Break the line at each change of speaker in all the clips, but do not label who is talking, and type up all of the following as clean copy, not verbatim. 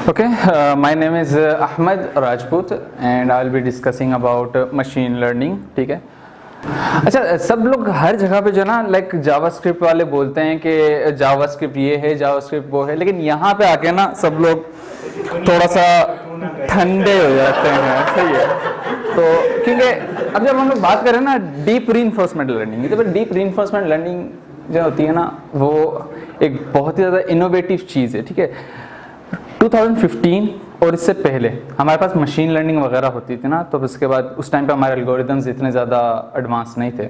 Okay, my name is Ahmed Rajput and I will be discussing about machine learning. ठीक है। अच्छा, सब लोग हर जगह पे जो ना लाइक जावास्क्रिप्ट वाले बोलते हैं कि जावास्क्रिप्ट ये है, जावास्क्रिप्ट वो है, लेकिन यहाँ पे आके ना सब लोग थोड़ा सा ठंडे हो जाते हैं। सही है। तो क्योंकि अब जब हम लोग बात करें ना डीप रीइंफोर्समेंट लर्निंग, तो फिर डीप रीइंफोर्समेंट लर्निंग जो होती है ना वो एक बहुत ही ज़्यादा इनोवेटिव चीज़ है। ठीक है। 2015 और इससे पहले हमारे पास मशीन लर्निंग वगैरह होती थी ना, तो उसके बाद उस टाइम पे हमारे एल्गोरिदम्स इतने ज़्यादा एडवांस नहीं थे।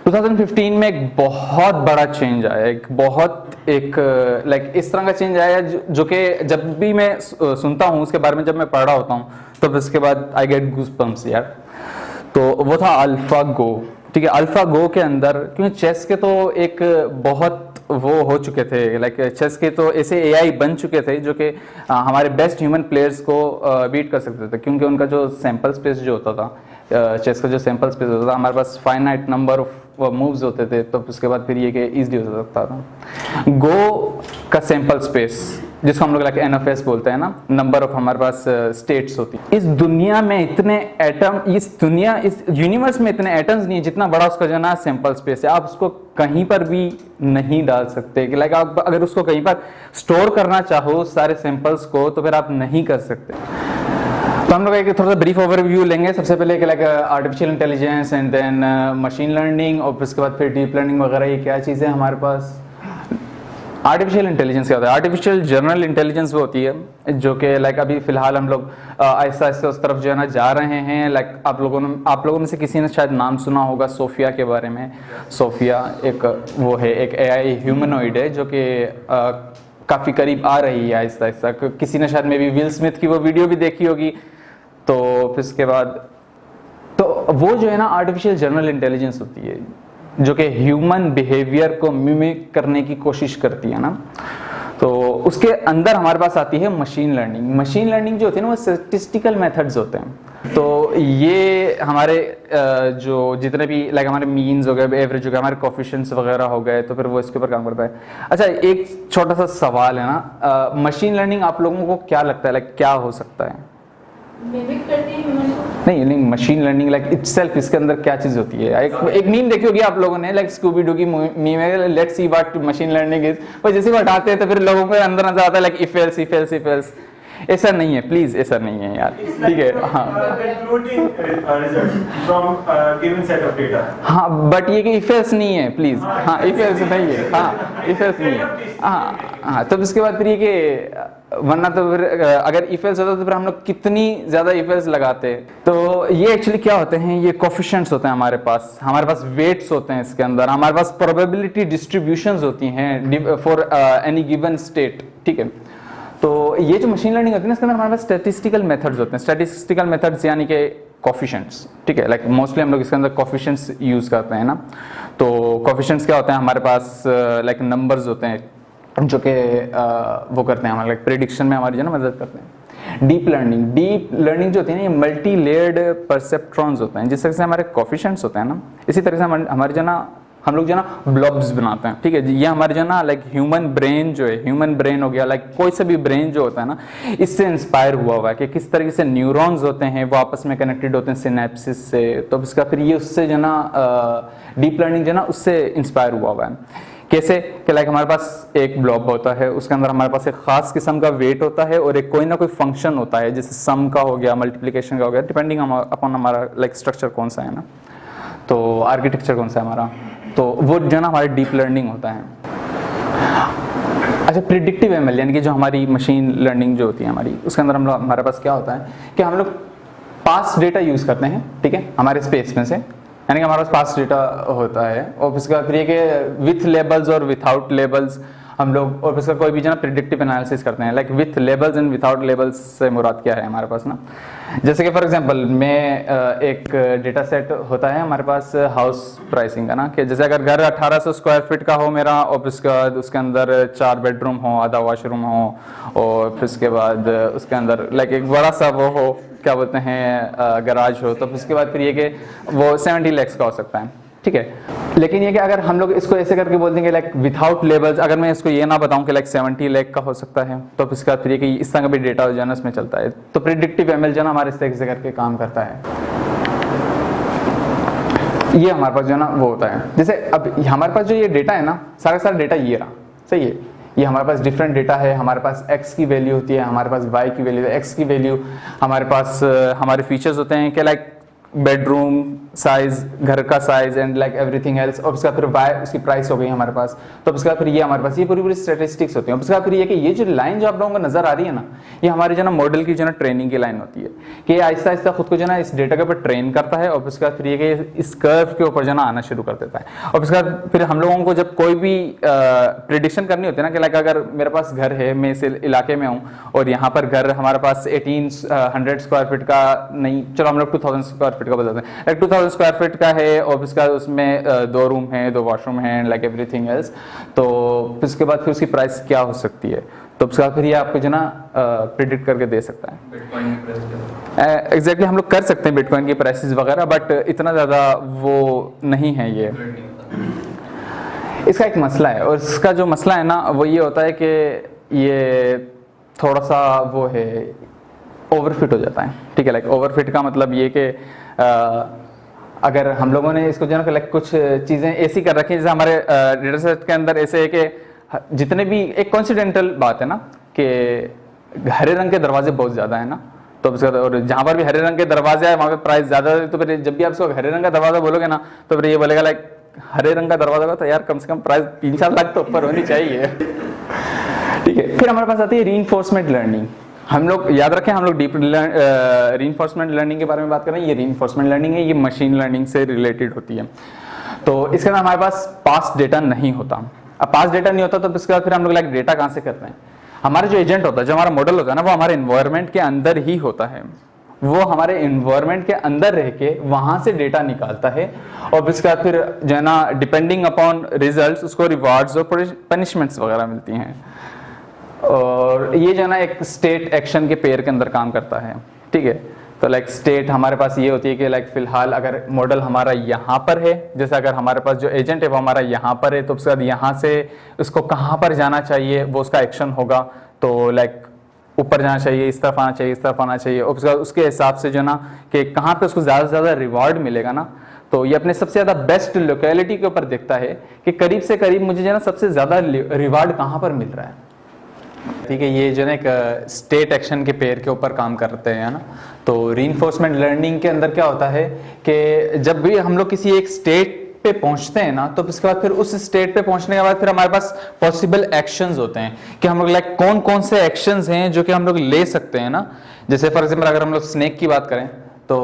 2015 में एक बहुत बड़ा चेंज आया, इस तरह का चेंज आया जो कि जब भी मैं सुनता हूँ उसके बारे में, जब मैं पढ़ रहा होता हूँ तो उसके बाद आई गेट गूज बम्प्स यार। तो वो था अल्फा गो। ठीक है। अल्फा गो के अंदर, क्योंकि चेस के तो एक बहुत वो हो चुके थे, लाइक चेस के तो ऐसे एआई बन चुके थे जो कि हमारे बेस्ट ह्यूमन प्लेयर्स को बीट कर सकते थे, क्योंकि उनका जो सैंपल स्पेस जो होता था, चेस का जो सैंपल स्पेस होता था, हमारे पास फाइनाइट नंबर ऑफ मूव्स होते थे, तो उसके बाद फिर ये कि ईजिली हो सकता था। गो का सैंपल स्पेस जिसको हम लोग लाइक एनएफएस बोलते हैं ना, नंबर ऑफ हमारे पास स्टेट्स होती है। इस दुनिया में इतने एटम, इस यूनिवर्स में इतने एटम्स नहीं है जितना बड़ा उसका जो ना सैंपल स्पेस है। आप उसको कहीं पर भी नहीं डाल सकते कि लाइक आप अगर उसको कहीं पर स्टोर करना चाहो सारे सैंपल्स को, तो फिर आप नहीं कर सकते। तो हम लोग एक थोड़ा सा ब्रीफ ओवरव्यू लेंगे। सबसे पहले like artificial intelligence and then machine learning, और उसके बाद फिर डीप लर्निंग वगैरह, ये क्या चीज़ें हमारे पास। आर्टिफिशियल इंटेलिजेंस क्या होता है? आर्टिफिशियल जनरल इंटेलिजेंस वो होती है जो कि लाइक अभी फिलहाल हम लोग आहिस्ता आहिस्ता उस तरफ जो है ना जा रहे हैं। लाइक आप लोगों में से किसी ने शायद नाम सुना होगा सोफिया के बारे में। सोफिया एक वो है, एक एआई ह्यूमनॉइड है जो कि काफ़ी करीब आ रही है आहिस्ता आहिस्ता। किसी ने शायद मे बी विल स्मिथ की वो वीडियो भी देखी होगी। तो फिर उसके बाद तो वो जो है ना आर्टिफिशियल जनरल इंटेलिजेंस होती है जो कि ह्यूमन बिहेवियर को मिमिक करने की कोशिश करती है ना। तो उसके अंदर हमारे पास आती है मशीन लर्निंग। मशीन लर्निंग जो होती है ना वो स्टैटिस्टिकल मेथड्स होते हैं। तो ये हमारे जो जितने भी लाइक हमारे मीन्स हो गए, एवरेज हो गए, हमारे कोफिशिएंट्स वगैरह हो गए, तो फिर वो इसके ऊपर काम करता है। अच्छा, एक छोटा सा सवाल है ना, मशीन लर्निंग आप लोगों को क्या लगता है लाइक क्या हो सकता है?
मिमिक करती है ह्यूमन को?
नहीं, मशीन लर्निंग लाइक इटसेल्फ इसके अंदर क्या चीज होती है? एक मीम देखी होगी आप लोगों ने, लाइक स्कूबी डू की मीम है, let's see what machine learning is. पर जैसे वो हटाते हैं तो फिर लोगों के अंदर नजर आता है लाइक इफ एल्स। ऐसा नहीं है, प्लीज ऐसा नहीं है यार। ठीक है। हाँ बट ये कि इफ एल्स नहीं है, प्लीज। हाँ इफ एल्स नहीं है। हाँ इफ एल्स नहीं है। हाँ तो इसके बाद फिर ये कि वरना तो फिर अगर इफ एल्स होता तो फिर हम लोग कितनी ज्यादा इफ एल्स लगाते। तो ये एक्चुअली क्या होते हैं, ये कोफिशिएंट्स होते हैं हमारे पास वेट्स होते हैं इसके अंदर, हमारे पास प्रोबेबिलिटी डिस्ट्रीब्यूशंस होती हैं फॉर एनी गिवन स्टेट। ठीक है। तो ये जो मशीन लर्निंग होती है ना, इसके अंदर हमारे पास स्टैटिस्टिकल मेथड्स होते हैं। स्टैटिस्टिकल मेथड्स यानी कि कोफिशिएंट्स। ठीक है। लाइक मोस्टली हम लोग इसके अंदर कोफिशिएंट्स यूज करते हैं ना। तो कोफिशिएंट्स क्या होते हैं हमारे पास, लाइक नंबर्स होते हैं जो कि वो करते हैं हमारे लाइक प्रेडिक्शन में हमारी जो ना मदद करते हैं। डीप लर्निंग जो होती है ना, ये मल्टी लेयर्ड परसेप्ट्रॉन्स होते हैं। जिस तरह से हमारे कोफिशिएंट्स होते हैं ना, इसी तरह से हमारे जो ना हम लोग जो ना ब्लॉब्स बनाते हैं। ठीक है। ये हमारे जो ना लाइक ह्यूमन ब्रेन हो गया, लाइक कोई सा भी ब्रेन जो होता है ना, इससे इंस्पायर हुआ है कि किस तरीके से न्यूरॉन्स होते हैं वो आपस में कनेक्टेड होते हैं सिनेप्सिस से। तो इसका फिर ये उससे जो ना डीप लर्निंग जो ना उससे इंस्पायर हुआ है। कैसे कि लाइक हमारे पास एक ब्लॉब होता है, उसके अंदर हमारे पास एक खास किस्म का वेट होता है और एक कोई ना कोई फंक्शन होता है, जैसे सम का हो गया, मल्टीप्लिकेशन का हो गया, डिपेंडिंग अपॉन हमारा लाइक स्ट्रक्चर कौन सा है ना, तो आर्किटेक्चर कौन सा है हमारा, तो वो जो ना हमारी डीप लर्निंग होता है। अच्छा, प्रिडिक्टिव एमएल यानी कि जो हमारी मशीन लर्निंग जो होती है हमारी, उसके अंदर हमारे पास क्या होता है कि हम लोग पास्ट डेटा यूज करते हैं। ठीक है। हमारे स्पेस में से, यानी कि हमारे पास पास्ट डेटा होता है और उसका फिर ये कि विथ लेबल्स और विथआउट लेबल्स हम लोग, और उसका कोई भी जो ना प्रिडिक्टिव एनालिसिस करते हैं। Like with labels and without labels से मुराद क्या है हमारे पास ना, जैसे कि फॉर एग्जांपल मैं एक डेटा सेट होता है हमारे पास हाउस प्राइसिंग का ना, कि जैसे अगर घर 1800 स्क्वायर फीट का हो मेरा, और उसके बाद उसके अंदर 4 बेडरूम हो, आधा वॉशरूम हो, और फिर उसके बाद उसके अंदर लाइक एक बड़ा सा वो हो, क्या बोलते हैं, गराज हो, तो उसके बाद फिर ये कि वो 70 लाख का हो सकता है। ठीक है। लेकिन ये कि अगर हम लोग इसको ऐसे करके बोल देंगे लाइक विदाउट लेबल्स, अगर मैं इसको ये ना बताऊं कि लाइक 70 लाख का हो सकता है, तो अब इसका फिर ये कि इस तरह का भी डेटा जो है ना इसमें चलता है। तो प्रिडिक्टिव एमएल जो है ना हमारे इस तरीके से करके काम करता है। ये हमारे पास जो है ना वो होता है, जैसे अब हमारे पास जो ये डेटा है ना, सारा डेटा ये रहा, सही है। ये हमारे पास डिफरेंट डेटा है, हमारे पास x की वैल्यू होती है, हमारे पास y की वैल्यू है, x की वैल्यू, हमारे पास हमारे फीचर्स होते हैं कि लाइक बेडरूम साइज, घर का size and like everything else, और उसका फिर y उसकी प्राइस हो गई हमारे पास। तो उसका फिर ये हमारे पास ये पूरी स्टैटिस्टिक्स होती है। उसका फिर ये कि ये जो लाइन जो आप लोगों को नजर आ रही है ना, ये हमारे जो ना मॉडल की जो ना ट्रेनिंग की लाइन होती है कि आहिस्ता आहिस्ता खुद को जो ना इस डेटा के ऊपर ट्रेन करता है, और उसका फिर ये कि इस कर्व के ऊपर जो ना आना शुरू कर देता है। और उसका फिर हम लोगों को जब कोई भी प्रिडिक्शन करनी होती है ना कि लाइक अगर मेरे पास घर है, मैं इस इलाके में हूँ और यहाँ पर घर हमारे पास 1800 स्क्वायर फीट का नहीं, चलो हम लोग 2000 स्क्वायर फीट का बताते हैं, लाइक 2000 स्क्वायर फीट का है और उसका उसमें 2 रूम है, 2 वॉशरूम है, लाइक एवरीथिंग एल्स। तो उसके बाद फिर उसकी प्राइस क्या हो सकती है, तो उसका फिर ये आपको जो ना प्रिडिक्ट करके दे सकता है।
बिटकॉइन की प्राइस
एग्जैक्टली हम लोग कर सकते हैं बिटकॉइन की प्राइसेस वगैरह, बट इतना ज़्यादा वो नहीं है ये। इसका एक मसला है, और इसका जो मसला है ना वो ये होता है कि ये थोड़ा सा वो है, ओवरफिट हो जाता है, ठीक है। लाइक ओवरफिट का मतलब ये कि अगर हम लोगों ने इसको जो है लाइक कुछ चीज़ें ऐसी कर रखी हैं, जैसे हमारे डेटा सेट के अंदर ऐसे है कि जितने भी, एक कॉन्सिडेंटल बात है ना कि हरे रंग के दरवाजे बहुत ज़्यादा है ना, तो उसका और जहाँ पर भी हरे रंग के दरवाजे है वहाँ पे प्राइस ज़्यादा है। तो फिर जब भी आप उसको हरे रंग का दरवाजा बोलोगे ना, तो फिर ये बोलेगा लाइक हरे रंग का दरवाजा का तो यार कम से कम प्राइस 3-4 लाख तो ऊपर होनी चाहिए, ठीक है। फिर हमारे पास आती है रीइंफोर्समेंट लर्निंग। हम लोग याद रखें, हम लोग डीप रीइंफोर्समेंट लर्निंग के बारे में बात कर रहे हैं। ये रीइंफोर्समेंट लर्निंग है, ये मशीन लर्निंग से रिलेटेड होती है। तो इसके अंदर हमारे पास पास्ट डेटा नहीं होता। अब पास्ट डेटा नहीं होता तो इसके बाद फिर हम लोग लाइक डेटा कहाँ से करते हैं? हमारा जो एजेंट होता है, जो हमारा मॉडल होता है ना, वो हमारे इन्वायरमेंट के अंदर ही होता है। वो हमारे इन्वायरमेंट के अंदर रह के वहां से डेटा निकालता है, और इसके बाद फिर जो है ना डिपेंडिंग अपॉन रिजल्ट्स उसको रिवार्ड्स और पनिशमेंट्स वगैरह मिलती हैं। और ये जो है ना एक स्टेट एक्शन के पेयर के अंदर काम करता है, ठीक है। तो लाइक स्टेट हमारे पास ये होती है कि लाइक फिलहाल अगर मॉडल हमारा यहाँ पर है, जैसे अगर हमारे पास जो एजेंट है वो हमारा यहाँ पर है, तो उसके बाद यहाँ से उसको कहाँ पर जाना चाहिए वो उसका एक्शन होगा। तो लाइक ऊपर जाना चाहिए, इस तरफ आना चाहिए, इस तरफ आना चाहिए, और उसके हिसाब से जो ना कि कहाँ पे उसको ज़्यादा से ज़्यादा रिवार्ड मिलेगा ना, तो ये अपने सबसे ज़्यादा बेस्ट लोकेलिटी के ऊपर देखता है कि करीब से करीब मुझे जो ना सबसे ज़्यादा रिवार्ड कहाँ पर मिल रहा है, ठीक है। ये जो है एक स्टेट एक्शन के पेयर के ऊपर काम करते हैं ना। तो रीइंफोर्समेंट लर्निंग के अंदर क्या होता है कि जब भी हम लोग किसी एक स्टेट पे पहुंचते हैं ना, तो उसके बाद फिर उस स्टेट पे पहुंचने के बाद फिर हमारे पास पॉसिबल एक्शंस होते हैं कि हम लोग लाइक कौन कौन से एक्शंस हैं जो कि हम लोग ले सकते हैं ना। जैसे फॉर एग्जांपल अगर हम लोग स्नेक की बात करें, तो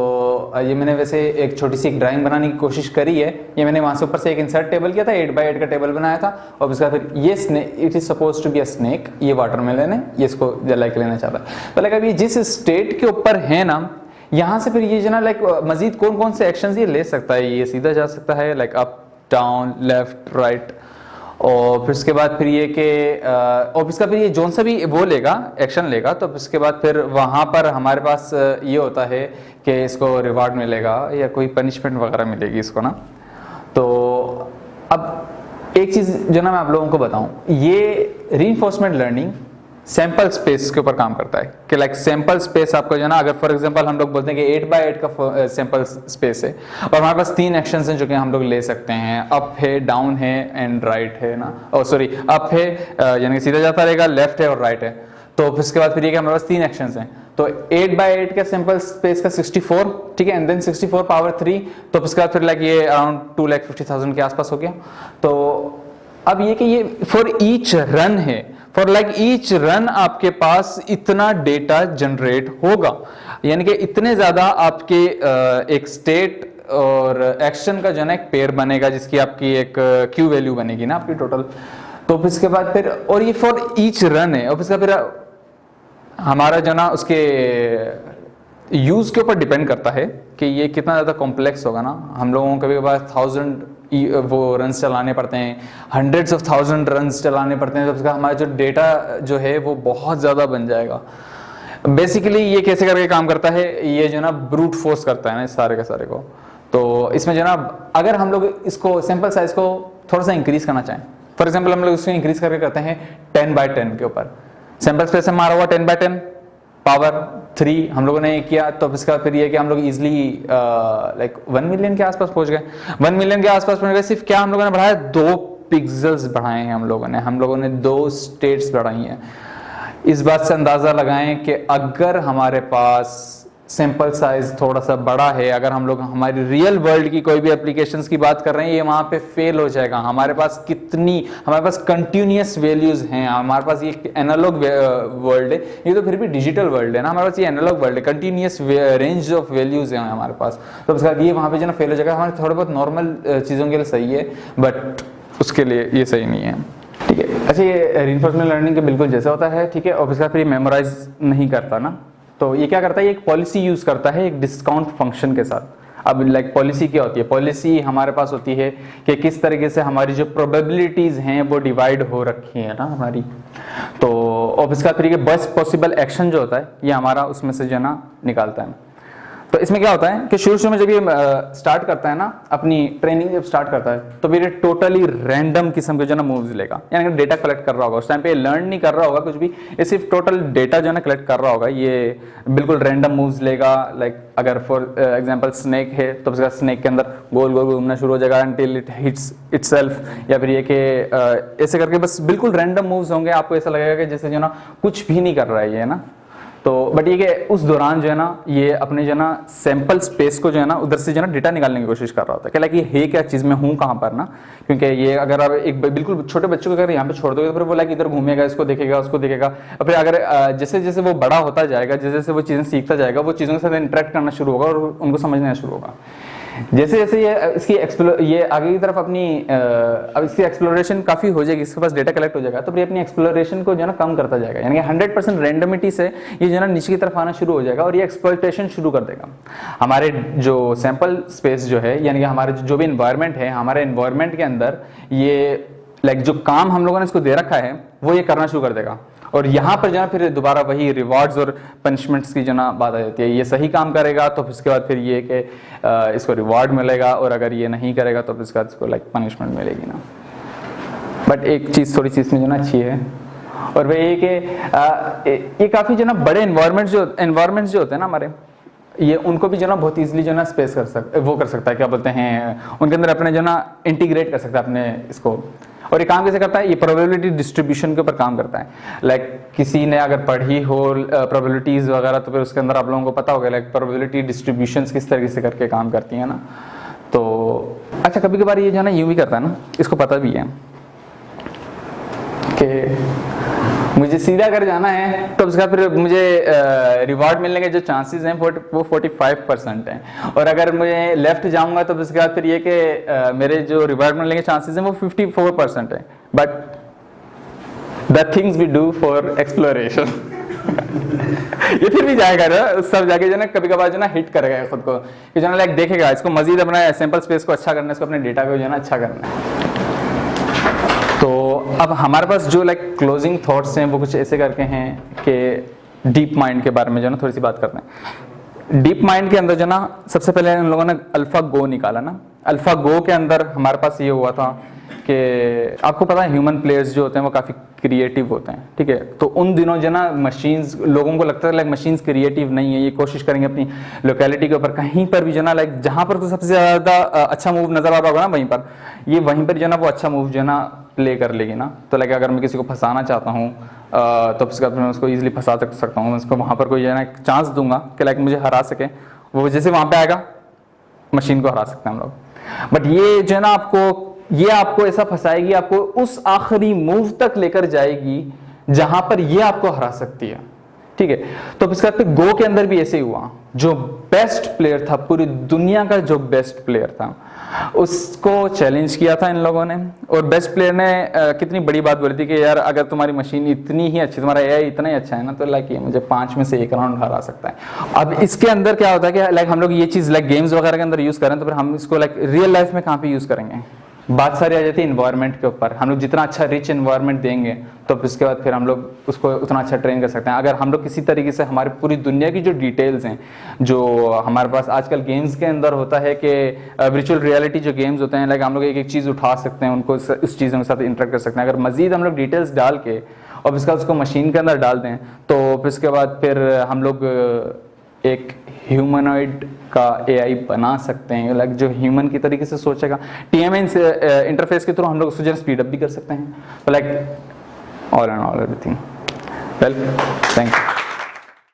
ये मैंने वैसे एक छोटी सी एक ड्राइंग बनाने की कोशिश करी है। ये मैंने वहाँ से ऊपर से एक इंसर्ट टेबल किया था, 8x8 का टेबल बनाया था, और उसका फिर ये snake, it is suppose to be a snake, ये वाटरमेलन है, ये इसको जला के लेना चाहता है। तो लाइक अभी जिस स्टेट के ऊपर है ना, यहाँ से फिर ये जो ना लाइक मजीद कौन कौन से एक्शंस ये ले सकता है। ये सीधा जा सकता है like up down left right, और फिर उसके बाद फिर ये कि और इसका फिर ये जोन सा भी वो लेगा एक्शन लेगा, तो उसके बाद फिर वहाँ पर हमारे पास ये होता है कि इसको रिवार्ड मिलेगा या कोई पनिशमेंट वगैरह मिलेगी इसको ना। तो अब एक चीज़ जो ना मैं आप लोगों को बताऊं, ये रीइंफोर्समेंट लर्निंग सैंपल स्पेस के ऊपर काम करता है कि लाइक सैंपल स्पेस आपको जो ना, अगर फॉर एग्जांपल हम लोग बोलते हैं कि 8x8 का सैंपल स्पेस है और हमारे पास 3 एक्शंस हैं जो कि हम लोग ले सकते हैं, अप है, डाउन है एंड राइट है ना, और सॉरी अप है यानी कि सीधा जाता रहेगा, लेफ्ट है और राइट है। तो फिर उसके बाद फिर ये कि हमारे पास 3 एक्शंस हैं, तो 8x8 का सैंपल स्पेस का 64, ठीक है, एंड देन 64 पावर 3, तो उसके बाद फिर लाइक ये अराउंड 2,50,000 के आसपास हो गया। तो अब ये कि ये फॉर ईच रन है, फॉर लाइक ईच रन आपके पास इतना डेटा जनरेट होगा, यानी कि इतने ज्यादा आपके एक स्टेट और एक्शन का जो है एक पेयर बनेगा जिसकी आपकी एक क्यू वैल्यू बनेगी ना आपकी टोटल। तो फिर इसके बाद फिर, और ये फॉर ईच रन है, और इसका फिर हमारा जो ना उसके यूज के ऊपर डिपेंड करता है कि ये कितना ज़्यादा कॉम्प्लेक्स होगा ना। हम लोगों को कभी कभार 1000 वो रन्स चलाने पड़ते हैं, हंड्रेड्स ऑफ 1000 रन्स चलाने पड़ते हैं, तो उसका हमारा जो डेटा जो है वो बहुत ज़्यादा बन जाएगा। बेसिकली ये कैसे करके काम करता है, ये जो ना ब्रूट फोर्स करता है ना इस सारे के सारे को। तो इसमें जो ना अगर हम लोग इसको सैंपल साइज को थोड़ा सा इंक्रीज करना चाहें, फॉर एग्जांपल हम लोग इसको इंक्रीज करके करते हैं 10/10 के ऊपर, सैंपल स्पेस में हमारा हुआ 10/10 पावर 3 हम लोगों ने किया, तो इसका फिर ये कि हम लोग इजिली लाइक 1 मिलियन के आसपास पहुंच गए। 1 मिलियन के आसपास पहुंच गए, सिर्फ क्या हम लोगों ने बढ़ाया, 2 पिक्सल्स बढ़ाए हैं हम लोगों ने 2 स्टेट्स बढ़ाई हैं। इस बात से अंदाजा लगाएं कि अगर हमारे पास सैंपल साइज थोड़ा सा बड़ा है, अगर हम लोग हमारी रियल वर्ल्ड की कोई भी एप्लीकेशंस की बात कर रहे हैं, ये वहां पे फेल हो जाएगा। हमारे पास कंटिन्यूअस वैल्यूज हैं, हमारे पास ये एनालॉग वर्ल्ड है, ये तो फिर भी डिजिटल वर्ल्ड है ना, हमारे पास ये एनालॉग वर्ल्ड है, कंटिन्यूअस रेंज ऑफ वैल्यूज हैं हमारे पास, तो उसका ये वहां पे जो ना फेल हो जाएगा। हमारे थोड़े बहुत नॉर्मल चीज़ों के लिए सही है, बट उसके लिए ये सही नहीं है, ठीक है। अच्छा, ये रीइंफोर्समेंट लर्निंग के बिल्कुल जैसा होता है, ठीक है, और इसका फिर मेमोराइज नहीं करता ना, तो ये क्या करता है, एक पॉलिसी यूज करता है एक डिस्काउंट फंक्शन के साथ। अब लाइक पॉलिसी क्या होती है, पॉलिसी हमारे पास होती है कि किस तरीके से हमारी जो प्रोबेबिलिटीज हैं वो डिवाइड हो रखी है ना हमारी, तो और इसका फिर बेस्ट पॉसिबल एक्शन जो होता है ये हमारा उसमें से जो है ना निकालता है। तो इसमें क्या होता है कि शुरू में जब ये स्टार्ट करता है ना, अपनी ट्रेनिंग जब स्टार्ट करता है, तो फिर ये टोटली रैंडम किस्म के जो ना मूव्स लेगा, यानी कि डेटा कलेक्ट कर रहा होगा, उस टाइम पे ये लर्न नहीं कर रहा होगा कुछ भी, ये सिर्फ टोटल डेटा जो है ना कलेक्ट कर रहा होगा, ये बिल्कुल रैंडम मूव्स लेगा। लाइक अगर फॉर एग्जांपल स्नेक है तो उसका स्नेक के अंदर गोल गोल घूमना शुरू हो जाएगा अनटिल इट हिट्स इटसेल्फ, या फिर ये कि ऐसे करके बस बिल्कुल रैंडम मूव्स होंगे, आपको ऐसा लगेगा कि जैसे जो ना कुछ भी नहीं कर रहा है ये ना। तो बट ये कि उस दौरान जो है ना ये अपने जो है ना सैंपल स्पेस को जो है ना उधर से जो है ना डेटा निकालने की कोशिश कर रहा होता है कि लाइक ये है क्या चीज़, मैं हूँ कहाँ पर ना, क्योंकि ये अगर आप एक बिल्कुल छोटे बच्चों को अगर यहाँ पे छोड़ दोगे तो फिर वो लाइक इधर घूमेगा, इसको देखेगा, उसको देखेगा, और फिर अगर जैसे जैसे वो बड़ा होता जाएगा, जैसे जैसे वो चीज़ें सीखता जाएगा, वो चीज़ों के साथ इंटरेक्ट करना शुरू होगा और उनको समझना शुरू होगा। जैसे जैसे ये आगे की तरफ अपनी अब इसकी एक्सप्लोरेशन काफ़ी हो जाएगी, इसके पास डेटा कलेक्ट हो जाएगा, तो फिर अपनी एक्सप्लोरेशन को जो है ना कम करता जाएगा, यानी कि 100% रैंडमिटी से ये जो है ना नीचे की तरफ आना शुरू हो जाएगा और ये एक्सप्लॉयटेशन शुरू कर देगा। हमारे जो सैंपल स्पेस जो है, यानी कि हमारे जो भी इन्वायरमेंट है, हमारे इन्वायरमेंट के अंदर ये लाइक जो काम हम लोगों ने इसको दे रखा है वो ये करना शुरू कर देगा, और यहाँ पर जो है फिर दोबारा वही रिवॉर्ड्स और पनिशमेंट्स की जो ना बात आ जाती है। ये सही काम करेगा तो उसके बाद फिर ये कि इसको रिवॉर्ड मिलेगा, और अगर ये नहीं करेगा तो फिर इसके बाद इसको लाइक पनिशमेंट मिलेगी ना। बट एक चीज़ थोड़ी सी इसमें जो ना अच्छी है, और वह ये कि ये काफ़ी जो ना बड़े इन्वायरमेंट्स जो होते हैं ना हमारे, ये उनको भी जो ना बहुत इजीली जो ना स्पेस कर सकता है, क्या बोलते हैं, उनके अंदर अपने जो ना इंटीग्रेट कर सकता है अपने इसको। और ये काम कैसे करता है, ये प्रोबेबिलिटी डिस्ट्रीब्यूशन के ऊपर काम करता है। लाइक किसी ने अगर पढ़ी हो प्रोबेबिलिटीज वगैरह, तो फिर उसके अंदर आप लोगों को पता होगा लाइक प्रोबेबिलिटी डिस्ट्रीब्यूशंस किस तरीके से करके काम करती है ना। तो अच्छा, कभी कभार ये जो है ना यूं भी करता है ना, इसको पता भी है कि मुझे सीधा अगर जाना है तो उसका फिर मुझे रिवॉर्ड मिलने के जो चांसेस हैं वो 45% हैं, और अगर मुझे लेफ्ट जाऊंगा तो उसके बाद फिर ये कि मेरे जो रिवॉर्ड मिलने के चांसेस हैं वो 54% हैं। But the things we do for exploration ये फिर भी जाएगा ना, सब जाके जो ना कभी कभार जो ना हिट करेगा खुद को, कि जो ना लाइक देखेगा इसको मजीद अपना सैंपल स्पेस को अच्छा करना है, इसको अपने डेटा को जो है ना अच्छा करना है। तो अब हमारे पास जो लाइक क्लोजिंग थॉट्स हैं वो कुछ ऐसे करके हैं कि डीप माइंड के बारे में जो ना थोड़ी सी बात करते हैं। डीप माइंड के अंदर जो ना सबसे पहले हम लोगों ने अल्फा गो निकाला ना। अल्फा गो के अंदर हमारे पास ये हुआ था कि आपको पता है ह्यूमन प्लेयर्स जो होते हैं वो काफ़ी क्रिएटिव होते हैं, ठीक है। तो उन दिनों जो ना मशीन्स, लोगों को लगता है लाइक मशीन्स क्रिएटिव नहीं है, ये कोशिश करेंगे अपनी लोकेलिटी के ऊपर कहीं पर भी जो ना लाइक जहाँ पर तो सबसे ज़्यादा अच्छा मूव नज़र आ रहा होगा ना वहीं पर जो ना वो अच्छा मूव जो ना प्ले कर लेगी ना। तो लाइक अगर मैं किसी को फंसाना चाहता हूँ तो उसके बाद मैं उसको ईजिली फंसा सकता हूँ, मैं उसको वहाँ पर कोई जो है ना चांस दूंगा कि लाइक मुझे हरा सके, वो जैसे वहाँ पे आएगा मशीन को हरा सकते हैं हम लोग। बट ये जो है ना आपको ऐसा फंसाएगी, आपको उस आखिरी मूव तक लेकर जाएगी जहां पर ये आपको हरा सकती है, ठीक है। तो इसके बाद गो के अंदर भी ऐसे ही हुआ, जो बेस्ट प्लेयर था पूरी दुनिया का, जो बेस्ट प्लेयर था उसको चैलेंज किया था इन लोगों ने, और बेस्ट प्लेयर ने कितनी बड़ी बात बोली थी कि यार अगर तुम्हारी मशीन इतनी ही अच्छी, तुम्हारा एआई इतना ही अच्छा है ना, तो लाइक ये मुझे 5 में से 1 राउंड हरा सकता है। अब इसके अंदर क्या होता है कि लाइक हम लोग ये चीज़ लाइक गेम्स वगैरह के अंदर यूज़ करें, तो फिर हम इसको लाइक रियल लाइफ में कहाँ पे यूज़ करेंगे, बात सारी आ जाती है इन्वायरमेंट के ऊपर। हम लोग जितना अच्छा रिच इन्वायरमेंट देंगे तो फिर उसके बाद फिर हम लोग उसको उतना अच्छा ट्रेन कर सकते हैं। अगर हम लोग किसी तरीके से हमारी पूरी दुनिया की जो डिटेल्स हैं, जो हमारे पास आजकल गेम्स के अंदर होता है कि वर्चुअल रियलिटी जो गेम्स होते हैं, लाइक हम लोग एक एक चीज़ उठा सकते हैं, उनको उस चीज़ों के साथ इंटरेक्ट कर सकते हैं। अगर मजीद हम लोग डिटेल्स डाल के और इसका उसको मशीन के अंदर डाल दें तो फिर उसके बाद फिर हम लोग एक ह्यूमनॉइड का एआई बना सकते हैं, लाइक जो ह्यूमन की तरीके से सोचेगा। टीएमएन इंटरफेस के थ्रू हम लोग उसको जो स्पीड अप भी कर सकते हैं। तो like all and all everything. Well, thank you.